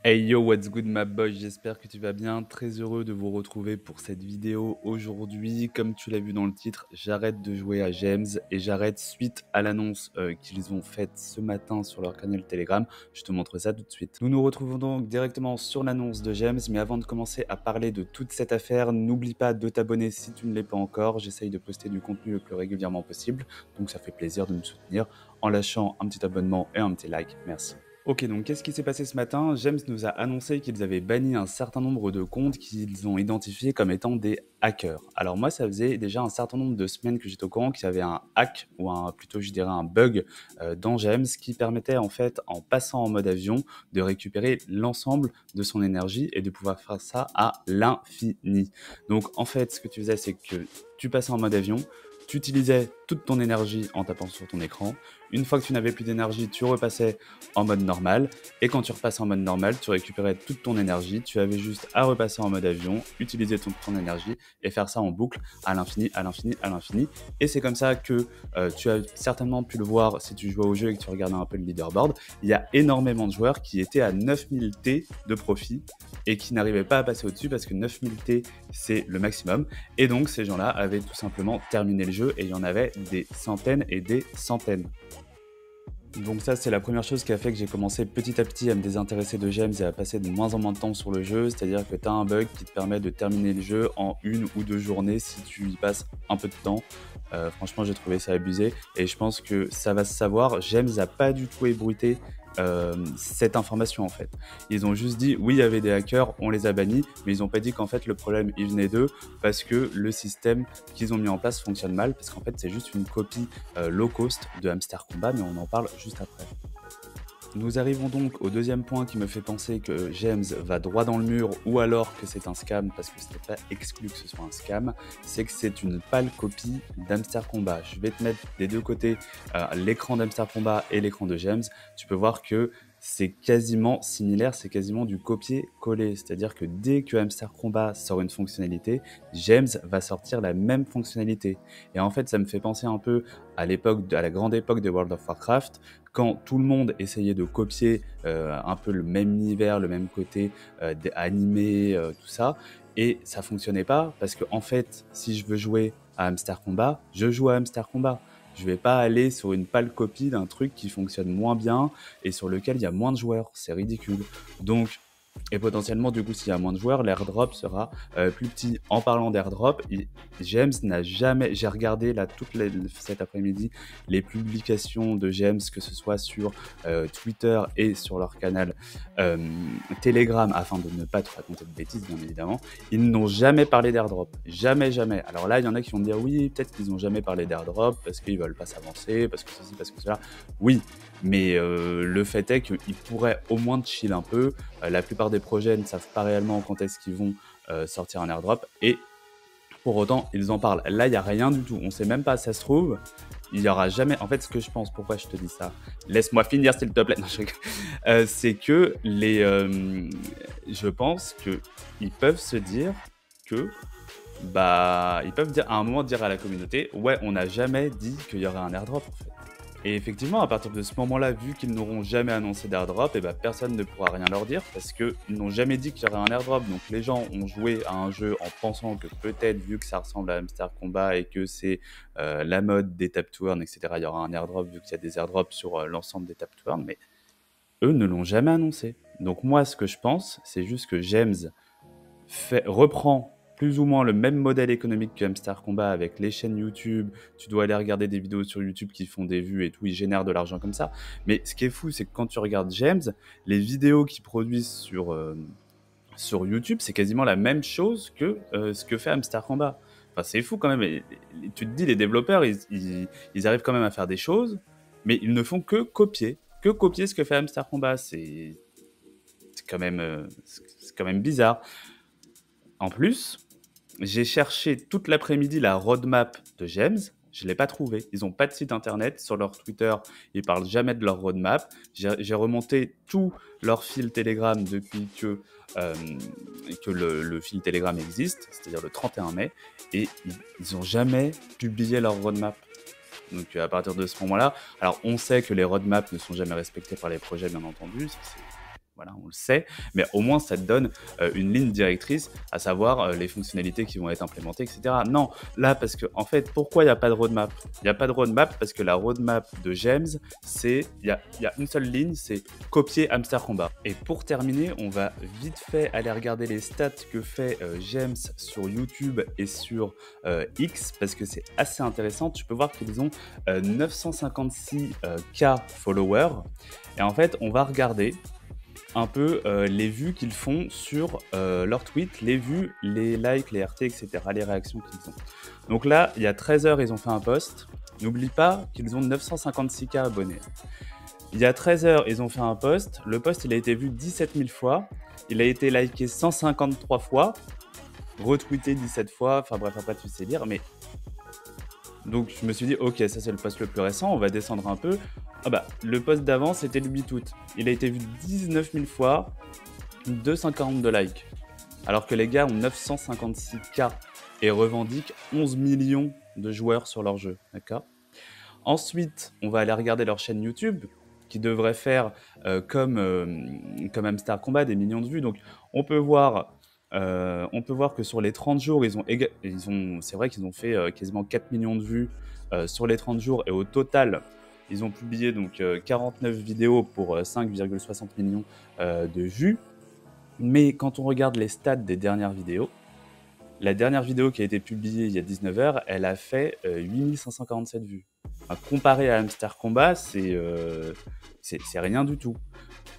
Hey yo, what's good ma boy, j'espère que tu vas bien, très heureux de vous retrouver pour cette vidéo aujourd'hui. Comme tu l'as vu dans le titre, j'arrête de jouer à Gems et j'arrête suite à l'annonce qu'ils ont faite ce matin sur leur canal Telegram. Je te montre ça tout de suite. Nous nous retrouvons donc directement sur l'annonce de Gems, mais avant de commencer à parler de toute cette affaire, n'oublie pas de t'abonner si tu ne l'es pas encore. J'essaye de poster du contenu le plus régulièrement possible, donc ça fait plaisir de me soutenir en lâchant un petit abonnement et un petit like, merci. Ok, donc qu'est-ce qui s'est passé ce matin? James nous a annoncé qu'ils avaient banni un certain nombre de comptes qu'ils ont identifiés comme étant des hackers. Alors moi, ça faisait déjà un certain nombre de semaines que j'étais au courant qu'il y avait un hack, ou plutôt je dirais un bug dans James qui permettait en fait, en passant en mode avion, de récupérer l'ensemble de son énergie et de pouvoir faire ça à l'infini. Donc en fait, ce que tu faisais, c'est que tu passais en mode avion, tu utilisais toute ton énergie en tapant sur ton écran. Une fois que tu n'avais plus d'énergie, tu repassais en mode normal. Et quand tu repassais en mode normal, tu récupérais toute ton énergie. Tu avais juste à repasser en mode avion, utiliser toute ton énergie et faire ça en boucle à l'infini, à l'infini, à l'infini. Et c'est comme ça que tu as certainement pu le voir si tu jouais au jeu et que tu regardais un peu le leaderboard. Il y a énormément de joueurs qui étaient à 9000 T de profit et qui n'arrivaient pas à passer au-dessus parce que 9000 T, c'est le maximum. Et donc, ces gens-là avaient tout simplement terminé le jeu et il y en avait des centaines et des centaines. Donc ça, c'est la première chose qui a fait que j'ai commencé petit à petit à me désintéresser de Gems et à passer de moins en moins de temps sur le jeu. C'est-à-dire que tu as un bug qui te permet de terminer le jeu en 1 ou 2 journées si tu y passes un peu de temps. Franchement, j'ai trouvé ça abusé et je pense que ça va se savoir. Gems n'a pas du tout ébruité cette information en fait. Ils ont juste dit oui, il y avait des hackers, on les a bannis, mais ils n'ont pas dit qu'en fait le problème il venait d'eux parce que le système qu'ils ont mis en place fonctionne mal, parce qu'en fait c'est juste une copie low cost de Hamster Combat, mais on en parle juste après. Nous arrivons donc au deuxième point qui me fait penser que James va droit dans le mur ou alors que c'est un scam, parce que ce n'est pas exclu que ce soit un scam, c'est que c'est une pâle copie d'Hamster Combat. Je vais te mettre des deux côtés l'écran d'Hamster Combat et l'écran de James. Tu peux voir que c'est quasiment similaire, c'est quasiment du copier-coller. C'est-à-dire que dès que Hamster Combat sort une fonctionnalité, James va sortir la même fonctionnalité. Et en fait, ça me fait penser un peu à la grande époque de World of Warcraft, quand tout le monde essayait de copier un peu le même univers, le même côté animé, tout ça, et ça fonctionnait pas, parce que en fait, si je veux jouer à Hamster Combat, je joue à Hamster Combat. Je vais pas aller sur une pâle copie d'un truc qui fonctionne moins bien et sur lequel il y a moins de joueurs. C'est ridicule. Donc, et potentiellement, du coup, s'il y a moins de joueurs, l'airdrop sera plus petit. En parlant d'airdrop, James n'a jamais... J'ai regardé là cet après-midi les publications de James, que ce soit sur Twitter et sur leur canal Telegram, afin de ne pas te raconter de bêtises, bien évidemment. Ils n'ont jamais parlé d'airdrop. Jamais, jamais. Alors là, il y en a qui vont me dire, oui, peut-être qu'ils n'ont jamais parlé d'airdrop parce qu'ils veulent pas s'avancer, parce que ceci, parce que cela. Oui, mais le fait est qu'ils pourraient au moins chill un peu. La plupart des projets ne savent pas réellement quand est-ce qu'ils vont sortir un airdrop, et pour autant, ils en parlent. Là, il n'y a rien du tout. On ne sait même pas, ça se trouve, il n'y aura jamais... En fait, ce que je pense, pourquoi je te dis ça, laisse-moi finir s'il te plaît. Non, c'est que je pense qu'ils peuvent se dire que... ils peuvent dire, à un moment dire à la communauté, ouais, on n'a jamais dit qu'il y aurait un airdrop en fait. Et effectivement, à partir de ce moment-là, vu qu'ils n'auront jamais annoncé d'airdrop, et personne ne pourra rien leur dire parce qu'ils n'ont jamais dit qu'il y aurait un airdrop. Donc les gens ont joué à un jeu en pensant que peut-être, vu que ça ressemble à Hamster Combat et que c'est la mode des tap to earn, etc., il y aura un airdrop vu qu'il y a des airdrops sur l'ensemble des tap to earn, mais eux ne l'ont jamais annoncé. Donc moi, ce que je pense, c'est juste que James reprend plus ou moins le même modèle économique que Hamster Combat avec les chaînes YouTube. Tu dois aller regarder des vidéos sur YouTube qui font des vues et tout, ils génèrent de l'argent comme ça. Mais ce qui est fou, c'est que quand tu regardes James, les vidéos qu'ils produisent sur YouTube, c'est quasiment la même chose que ce que fait Hamster Combat. Enfin, c'est fou quand même. Et tu te dis, les développeurs, ils arrivent quand même à faire des choses, mais ils ne font que copier ce que fait Hamster Combat. C'est quand même bizarre. En plus, j'ai cherché toute l'après-midi la roadmap de James. Je ne l'ai pas trouvée. Ils n'ont pas de site internet. Sur leur Twitter, ils ne parlent jamais de leur roadmap. J'ai remonté tout leur fil Telegram depuis que le fil Telegram existe, c'est-à-dire le 31 mai, et ils n'ont jamais publié leur roadmap. Donc à partir de ce moment-là, alors on sait que les roadmaps ne sont jamais respectés par les projets, bien entendu, voilà, on le sait, mais au moins ça te donne une ligne directrice, à savoir les fonctionnalités qui vont être implémentées, etc. Non, là, parce que, en fait, pourquoi il n'y a pas de roadmap? Il n'y a pas de roadmap parce que la roadmap de James, il y a une seule ligne, c'est copier Hamster Combat. Et pour terminer, on va vite fait aller regarder les stats que fait James sur YouTube et sur X, parce que c'est assez intéressant. Tu peux voir qu'ils ont 956 K followers. Et en fait, on va regarder un peu les vues qu'ils font sur leurs tweets, les vues, les likes, les RT, etc., les réactions qu'ils ont. Donc là, il y a 13 heures, ils ont fait un post. N'oublie pas qu'ils ont 956K abonnés. Il y a 13 heures, ils ont fait un post. Le post, il a été vu 17 000 fois. Il a été liké 153 fois, retweeté 17 fois. Enfin bref, après, tu sais lire, mais... Donc je me suis dit, ok, ça c'est le post le plus récent, on va descendre un peu. Ah bah, le post d'avant, c'était le 8 août. Il a été vu 19 000 fois, 242 likes. Alors que les gars ont 956K et revendiquent 11 millions de joueurs sur leur jeu. D'accord ? Ensuite, on va aller regarder leur chaîne YouTube, qui devrait faire comme Hamster Combat, des millions de vues. Donc on peut voir que sur les 30 jours, c'est vrai qu'ils ont fait quasiment 4 millions de vues sur les 30 jours. Et au total, ils ont publié donc 49 vidéos pour 5,60 millions de vues. Mais quand on regarde les stats des dernières vidéos, la dernière vidéo qui a été publiée il y a 19 heures, elle a fait 8547 vues. Enfin, comparé à Hamster Combat, c'est rien du tout.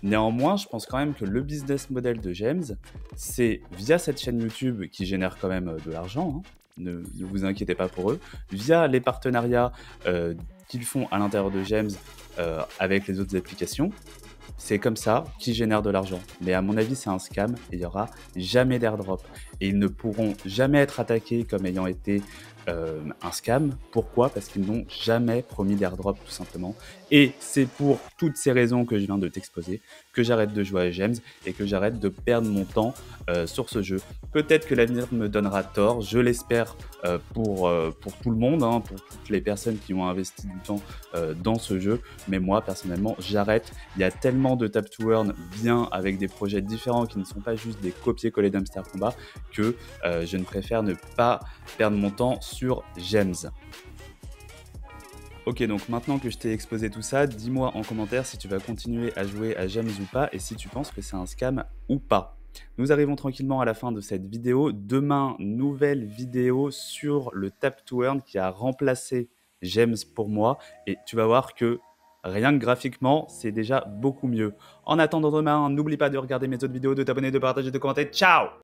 Néanmoins, je pense quand même que le business model de James, c'est via cette chaîne YouTube qui génère quand même de l'argent, hein, ne vous inquiétez pas pour eux, via les partenariats qu'ils font à l'intérieur de James avec les autres applications. C'est comme ça qu'ils génèrent de l'argent. Mais à mon avis, c'est un scam et il n'y aura jamais d'airdrop. Et ils ne pourront jamais être attaqués comme ayant été un scam. Pourquoi ? Parce qu'ils n'ont jamais promis d'airdrop, tout simplement. Et c'est pour toutes ces raisons que je viens de t'exposer que j'arrête de jouer à Gems et que j'arrête de perdre mon temps sur ce jeu. Peut-être que l'avenir me donnera tort, je l'espère pour tout le monde, hein, pour toutes les personnes qui ont investi du temps dans ce jeu. Mais moi, personnellement, j'arrête. Il y a tellement de tap to earn bien avec des projets différents qui ne sont pas juste des copier-coller d'Hamster Combat que je ne préfère ne pas perdre mon temps sur Gems. Ok, donc maintenant que je t'ai exposé tout ça, dis-moi en commentaire si tu vas continuer à jouer à Gems ou pas et si tu penses que c'est un scam ou pas. Nous arrivons tranquillement à la fin de cette vidéo. Demain, nouvelle vidéo sur le tap to earn qui a remplacé Gems pour moi et tu vas voir que rien que graphiquement, c'est déjà beaucoup mieux. En attendant demain, n'oublie pas de regarder mes autres vidéos, de t'abonner, de partager, de commenter. Ciao!